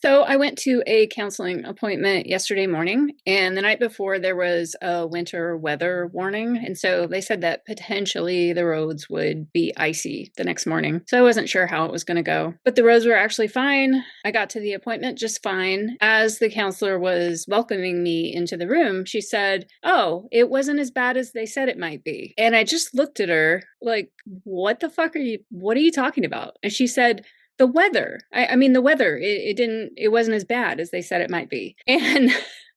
So I went to a counseling appointment yesterday morning, and the night before there was a winter weather warning. And so they said that potentially the roads would be icy the next morning. So I wasn't sure how it was going to go, but the roads were actually fine. I got to the appointment just fine. As the counselor was welcoming me into the room, she said, "Oh, it wasn't as bad as they said it might be." And I just looked at her like, what are you talking about? And she said, the weather. I mean, the weather, it wasn't as bad as they said it might be. And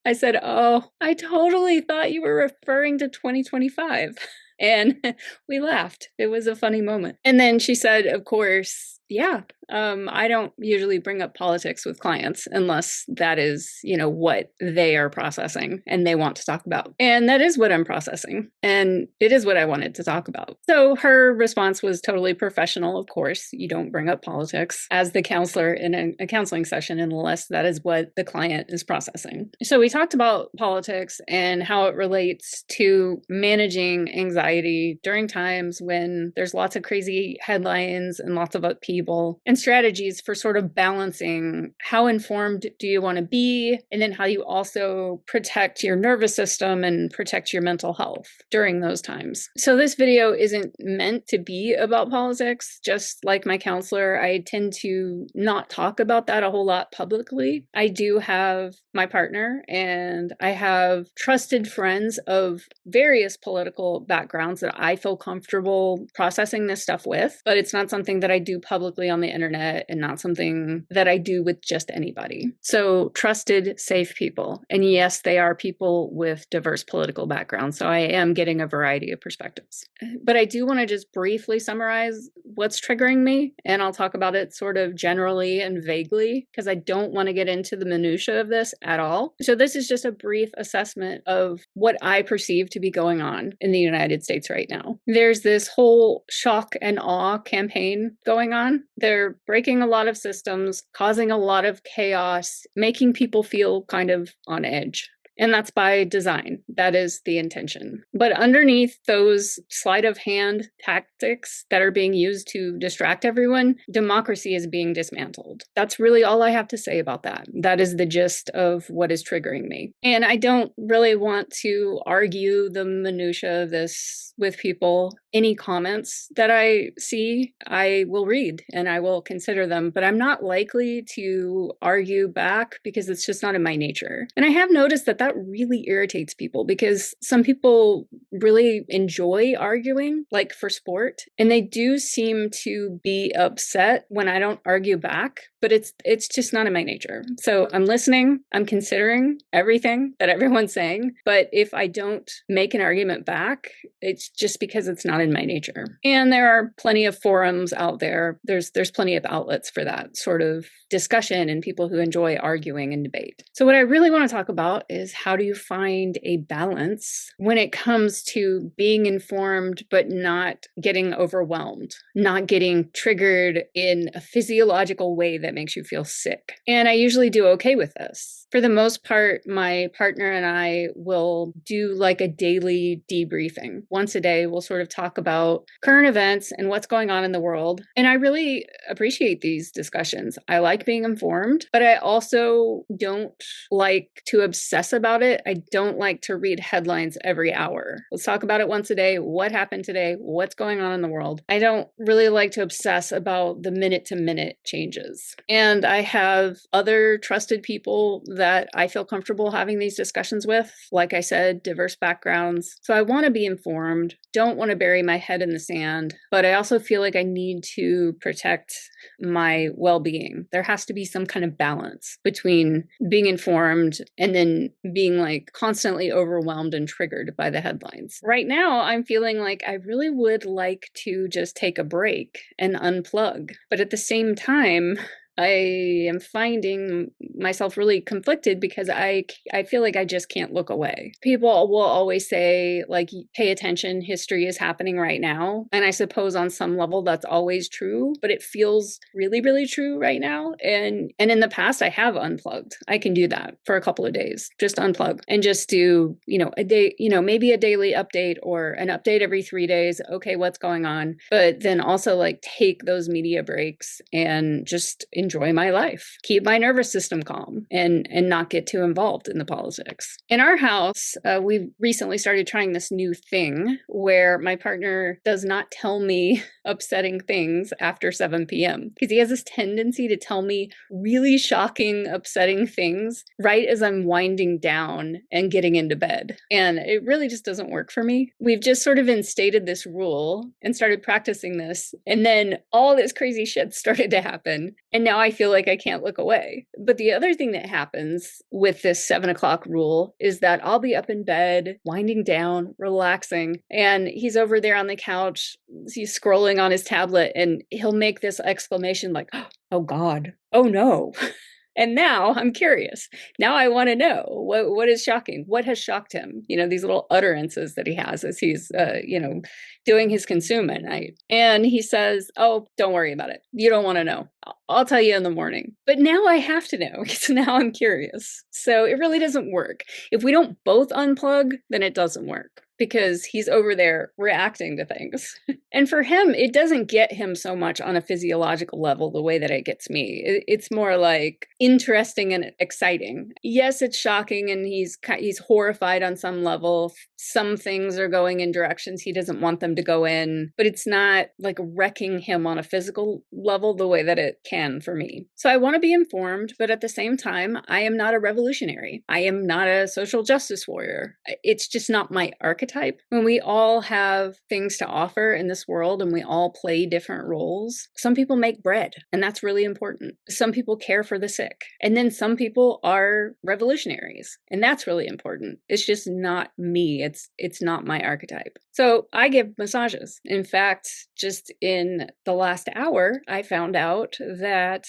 I said, "Oh, I totally thought you were referring to 2025." And we laughed. It was a funny moment. And then she said, of course, yeah, I don't usually bring up politics with clients unless that is, what they are processing and they want to talk about. And that is what I'm processing. And it is what I wanted to talk about. So her response was totally professional. Of course, you don't bring up politics as the counselor in a counseling session unless that is what the client is processing. So we talked about politics and how it relates to managing anxiety during times when there's lots of crazy headlines and lots of upheaval, and strategies for sort of balancing how informed do you want to be, and then how you also protect your nervous system and protect your mental health during those times. So this video isn't meant to be about politics. Just like my counselor, I tend to not talk about that a whole lot publicly. I do have my partner and I have trusted friends of various political backgrounds that I feel comfortable processing this stuff with, but it's not something that I do publicly on the internet and not something that I do with just anybody. So trusted, safe people. And yes, they are people with diverse political backgrounds. So I am getting a variety of perspectives. But I do want to just briefly summarize what's triggering me. And I'll talk about it sort of generally and vaguely because I don't want to get into the minutia of this at all. So this is just a brief assessment of what I perceive to be going on in the United States right now. There's this whole shock and awe campaign going on. They're breaking a lot of systems, causing a lot of chaos, making people feel kind of on edge. And that's by design. That is the intention. But underneath those sleight of hand tactics that are being used to distract everyone, democracy is being dismantled. That's really all I have to say about that. That is the gist of what is triggering me. And I don't really want to argue the minutia of this with people. Any comments that I see, I will read and I will consider them, but I'm not likely to argue back because it's just not in my nature. And I have noticed that really irritates people because some people really enjoy arguing, like for sport, and they do seem to be upset when I don't argue back, but it's just not in my nature. So I'm listening, I'm considering everything that everyone's saying, but if I don't make an argument back, it's just because it's not in my nature. And there are plenty of forums out there. There's plenty of outlets for that sort of discussion and people who enjoy arguing and debate. So what I really want to talk about is how do you find a balance when it comes to being informed but not getting overwhelmed, not getting triggered in a physiological way that makes you feel sick. And I usually do okay with this. For the most part, my partner and I will do like a daily debriefing. Once a day, we'll sort of talk about current events and what's going on in the world. And I really appreciate these discussions. I like being informed, but I also don't like to obsess about it. I don't like to read headlines every hour. Let's talk about it once a day. What happened today? What's going on in the world? I don't really like to obsess about the minute to minute changes. And I have other trusted people that I feel comfortable having these discussions with. Like I said, diverse backgrounds. So I want to be informed, don't want to bury my head in the sand, but I also feel like I need to protect my well-being. There has to be some kind of balance between being informed and then being like constantly overwhelmed and triggered by the headlines. Right now, I'm feeling like I really would like to just take a break and unplug. But at the same time, I am finding myself really conflicted because I feel like I just can't look away. People will always say, like, pay attention, history is happening right now. And I suppose on some level that's always true, but it feels really, really true right now. And in the past, I have unplugged. I can do that for a couple of days, just unplug and just do, a day, maybe a daily update or an update every 3 days. Okay, what's going on? But then also like take those media breaks and just enjoy my life, keep my nervous system calm and not get too involved in the politics. In our house, we've recently started trying this new thing where my partner does not tell me upsetting things after 7 p.m. because he has this tendency to tell me really shocking, upsetting things right as I'm winding down and getting into bed. And it really just doesn't work for me. We've just sort of instated this rule and started practicing this. And then all this crazy shit started to happen. And now I feel like I can't look away. But the other thing that happens with this 7 o'clock rule is that I'll be up in bed, winding down, relaxing, and he's over there on the couch. He's scrolling on his tablet and he'll make this exclamation like, oh God, oh no. And now I'm curious. Now I want to know what is shocking. What has shocked him? These little utterances that he has as he's, doing his consume at night. And he says, oh, don't worry about it. You don't want to know. I'll tell you in the morning. But now I have to know because now I'm curious. So it really doesn't work. If we don't both unplug, then it doesn't work because he's over there reacting to things. And for him, it doesn't get him so much on a physiological level the way that it gets me. It's more like interesting and exciting. Yes, it's shocking and he's horrified on some level. Some things are going in directions he doesn't want them to go in, but it's not like wrecking him on a physical level the way that it can for me. So I want to be informed, but at the same time, I am not a revolutionary. I am not a social justice warrior. It's just not my archetype. When we all have things to offer in this world and we all play different roles, some people make bread, and that's really important. Some people care for the sick, and then some people are revolutionaries, and that's really important. It's just not me. It's not my archetype. So I give massages. In fact, just in the last hour, I found out that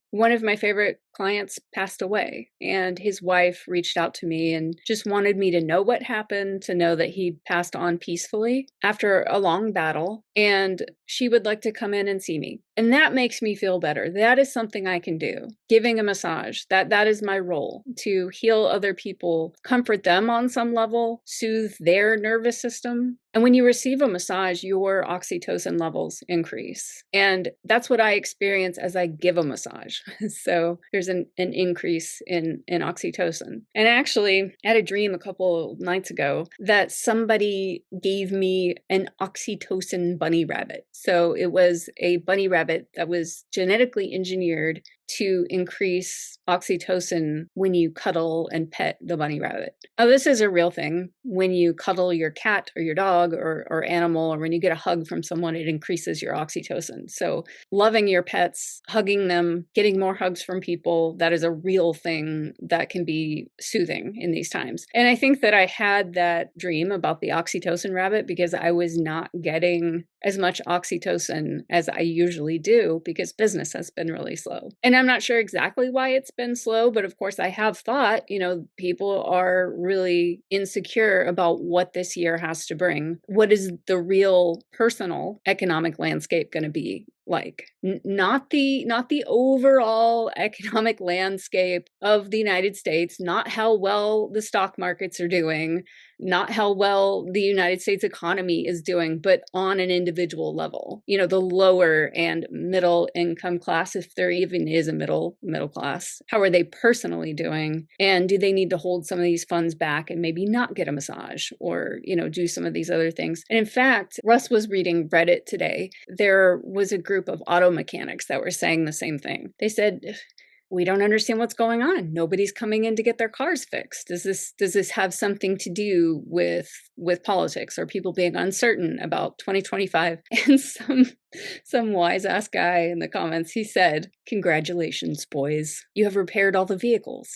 one of my favorite clients passed away, and his wife reached out to me and just wanted me to know what happened, to know that he passed on peacefully after a long battle, and she would like to come in and see me. And that makes me feel better. That is something I can do. Giving a massage, that is my role, to heal other people, comfort them on some level, soothe their nervous system. And when you receive a massage, your oxytocin levels increase. And that's what I experience as I give a massage. So there's an increase in oxytocin. And actually, I had a dream a couple nights ago that somebody gave me an oxytocin bunny rabbit. So it was a bunny rabbit that was genetically engineered to increase oxytocin when you cuddle and pet the bunny rabbit. Now, this is a real thing. When you cuddle your cat or your dog or animal, or when you get a hug from someone, it increases your oxytocin. So loving your pets, hugging them, getting more hugs from people, that is a real thing that can be soothing in these times. And I think that I had that dream about the oxytocin rabbit because I was not getting as much oxytocin as I usually do because business has been really slow. And I'm not sure exactly why it's been slow, but of course I have thought, people are really insecure about what this year has to bring. What is the real personal economic landscape going to be like? Not the overall economic landscape of the United States, not how well the stock markets are doing, not how well the United States economy is doing, but on an individual level. The lower and middle income class, if there even is a middle class, how are they personally doing? And do they need to hold some of these funds back and maybe not get a massage or, do some of these other things? And in fact, Russ was reading Reddit today. There was a group of auto mechanics that were saying the same thing. They said, we don't understand what's going on. Nobody's coming in to get their cars fixed. Does this have something to do with politics or people being uncertain about 2025? And some wise ass guy in the comments, he said, "Congratulations, boys. You have repaired all the vehicles."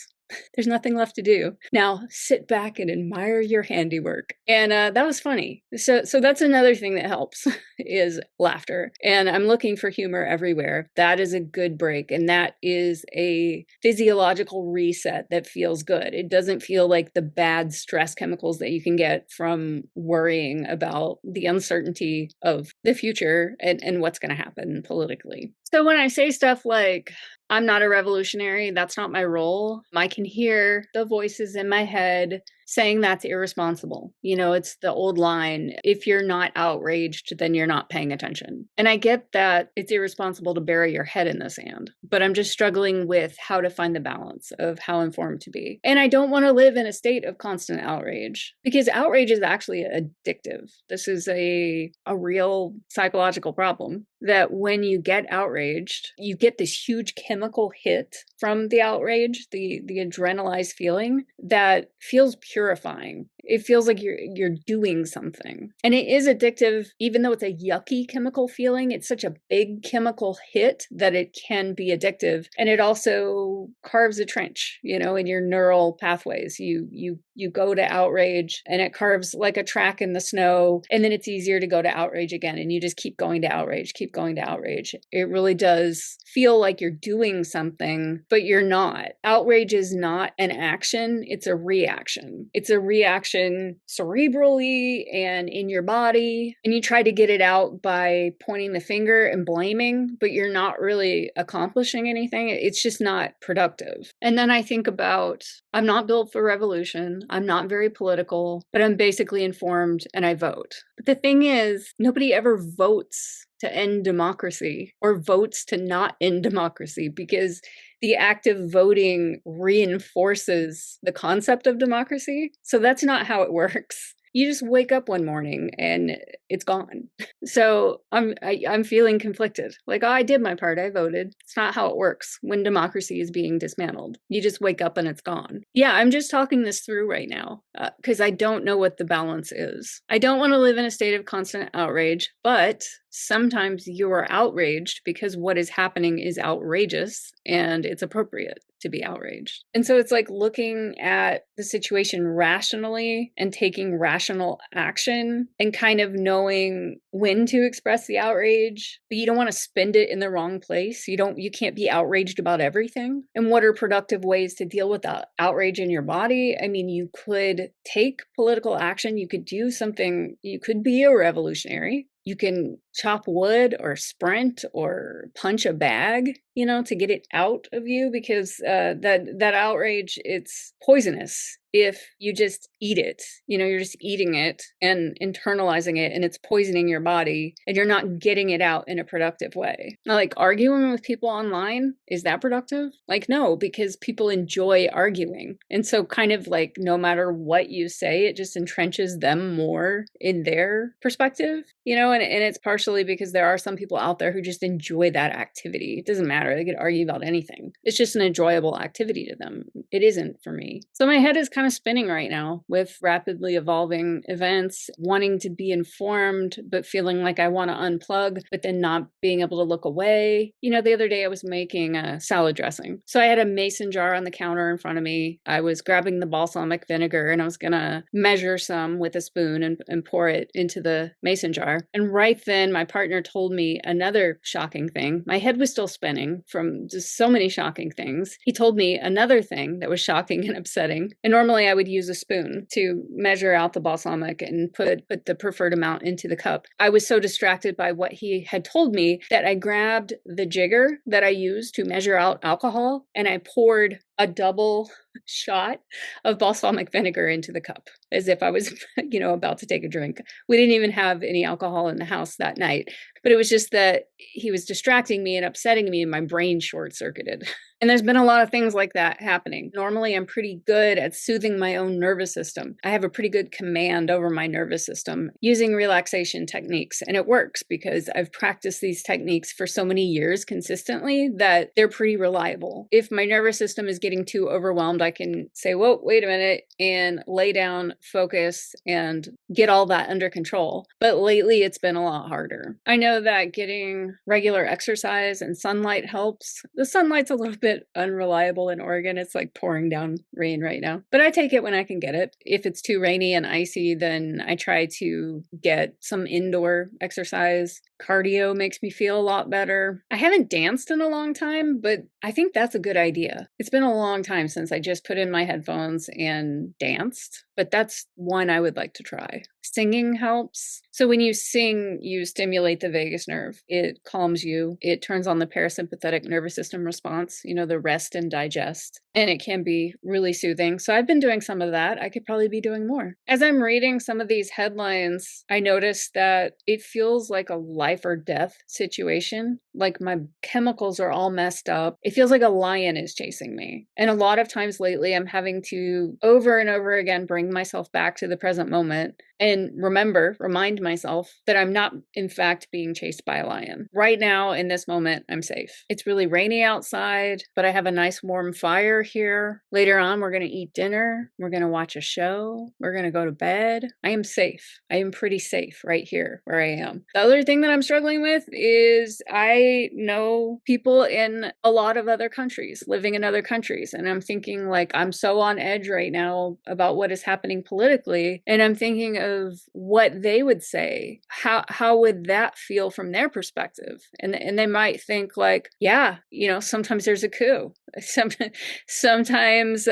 There's nothing left to do. Now sit back and admire your handiwork. And that was funny. So that's another thing that helps is laughter. And I'm looking for humor everywhere. That is a good break. And that is a physiological reset that feels good. It doesn't feel like the bad stress chemicals that you can get from worrying about the uncertainty of the future and what's going to happen politically. So when I say stuff like, I'm not a revolutionary, that's not my role, I can hear the voices in my head saying that's irresponsible. You know, it's the old line, if you're not outraged, then you're not paying attention. And I get that it's irresponsible to bury your head in the sand, but I'm just struggling with how to find the balance of how informed to be. And I don't want to live in a state of constant outrage because outrage is actually addictive. This is a real psychological problem that when you get outraged, you get this huge chemical hit from the outrage, the adrenalized feeling that feels purifying. It feels like you're doing something. And it is addictive, even though it's a yucky chemical feeling. It's such a big chemical hit that it can be addictive. And it also carves a trench, you know, in your neural pathways. You go to outrage and it carves like a track in the snow. And then it's easier to go to outrage again. And you just keep going to outrage, keep going to outrage. It really does feel like you're doing something, but you're not. Outrage is not an action, it's a reaction. It's a reaction cerebrally and in your body. And you try to get it out by pointing the finger and blaming, but you're not really accomplishing anything. It's just not productive. And then I think about, I'm not built for revolution. I'm not very political, but I'm basically informed and I vote. But the thing is, nobody ever votes to end democracy or votes to not end democracy because the act of voting reinforces the concept of democracy. So that's not how it works. You just wake up one morning and it's gone. So I'm feeling conflicted. Like, oh, I did my part. I voted. It's not how it works when democracy is being dismantled. You just wake up and it's gone. Yeah, I'm just talking this through right now because I don't know what the balance is. I don't want to live in a state of constant outrage, but sometimes you are outraged because what is happening is outrageous and it's appropriate to be outraged. And so it's like looking at the situation rationally and taking rational action and kind of knowing when to express the outrage, but you don't want to spend it in the wrong place. You can't be outraged about everything. And what are productive ways to deal with the outrage in your body? I mean, you could take political action. You could do something. You could be a revolutionary. You can chop wood or sprint or punch a bag, you know, to get it out of you because that outrage, it's poisonous if you just eat it. You know, you're just eating it and internalizing it and it's poisoning your body and you're not getting it out in a productive way. Now, like arguing with people online, is that productive? Like, no, because people enjoy arguing. And so kind of like no matter what you say, it just entrenches them more in their perspective, you know, and it's partially because there are some people out there who just enjoy that activity. It doesn't matter. They could argue about anything. It's just an enjoyable activity to them. It isn't for me. So my head is kind of spinning right now with rapidly evolving events, wanting to be informed, but feeling like I want to unplug, but then not being able to look away. You know, the other day I was making a salad dressing. So I had a mason jar on the counter in front of me. I was grabbing the balsamic vinegar and I was going to measure some with a spoon and pour it into the mason jar. And right then my partner told me another shocking thing. My head was still spinning from just so many shocking things. He told me another thing that was shocking and upsetting. And normally I would use a spoon to measure out the balsamic and put the preferred amount into the cup. I was so distracted by what he had told me that I grabbed the jigger that I use to measure out alcohol and I poured a double shot of balsamic vinegar into the cup as if I was, you know, about to take a drink. We didn't even have any alcohol in the house that night, but it was just that he was distracting me and upsetting me and my brain short-circuited. And there's been a lot of things like that happening. Normally, I'm pretty good at soothing my own nervous system. I have a pretty good command over my nervous system using relaxation techniques. And it works because I've practiced these techniques for so many years consistently that they're pretty reliable. If my nervous system is getting too overwhelmed, I can say, whoa, wait a minute, and lay down, focus, and get all that under control. But lately, it's been a lot harder. I know know that getting regular exercise and sunlight helps. The sunlight's a little bit unreliable in Oregon. It's like pouring down rain right now, but I take it when I can get it. If it's too rainy and icy, then I try to get some indoor exercise. Cardio makes me feel a lot better. I haven't danced in a long time, but I think that's a good idea. It's been a long time since I just put in my headphones and danced, but that's one I would like to try. Singing helps. So when you sing, you stimulate the vagus nerve. It calms you. It turns on the parasympathetic nervous system response, the rest and digest. And it can be really soothing. So I've been doing some of that. I could probably be doing more. As I'm reading some of these headlines, I noticed that it feels like a life or death situation. Like my chemicals are all messed up. It feels like a lion is chasing me. And a lot of times lately, I'm having to over and over again bring myself back to the present moment and remind myself that I'm not, in fact, being chased by a lion. Right now, in this moment, I'm safe. It's really rainy outside, but I have a nice warm fire here. Later on, we're going to eat dinner. We're going to watch a show. We're going to go to bed. I am safe. I am pretty safe right here where I am. The other thing that I'm struggling with is I know people in a lot of other countries, living in other countries, and I'm thinking like I'm so on edge right now about what is happening politically, and I'm thinking of what they would say. How would that feel from their perspective? And they might think like, yeah, sometimes there's a coup. Sometimes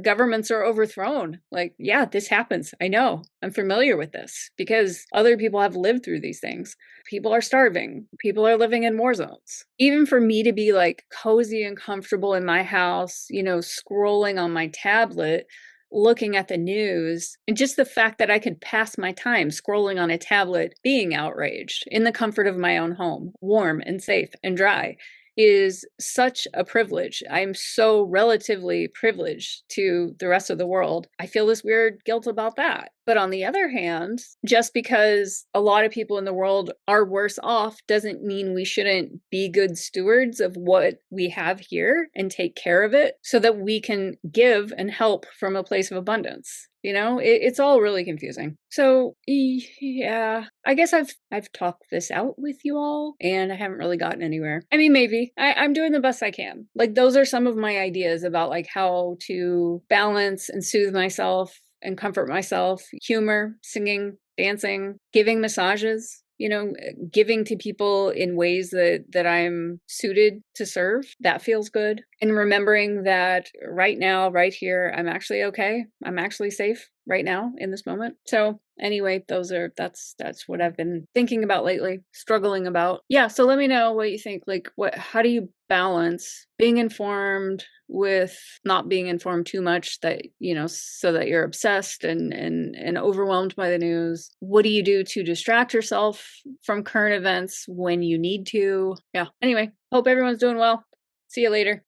governments are overthrown. Like, yeah, this happens. I know. I'm familiar with this because other people have lived through these things. People are starving. People are living in war zones. Even for me to be like cozy and comfortable in my house, scrolling on my tablet, looking at the news, and just the fact that I could pass my time scrolling on a tablet, being outraged in the comfort of my own home, warm and safe and dry, is such a privilege. I'm so relatively privileged to the rest of the world. I feel this weird guilt about that. But on the other hand, just because a lot of people in the world are worse off doesn't mean we shouldn't be good stewards of what we have here and take care of it so that we can give and help from a place of abundance. It's all really confusing. So yeah, I guess I've talked this out with you all and I haven't really gotten anywhere. I mean, maybe I'm doing the best I can. Like those are some of my ideas about like how to balance and soothe myself and comfort myself. Humor, singing, dancing, giving massages, giving to people in ways that I'm suited to serve. That feels good. And remembering that right now, right here, I'm actually okay. I'm actually safe right now in this moment. So anyway, that's what I've been thinking about lately, struggling about. Yeah, so let me know what you think. Like how do you balance being informed with not being informed too much that, so that you're obsessed and overwhelmed by the news? What do you do to distract yourself from current events when you need to? Yeah. Anyway, hope everyone's doing well. See you later.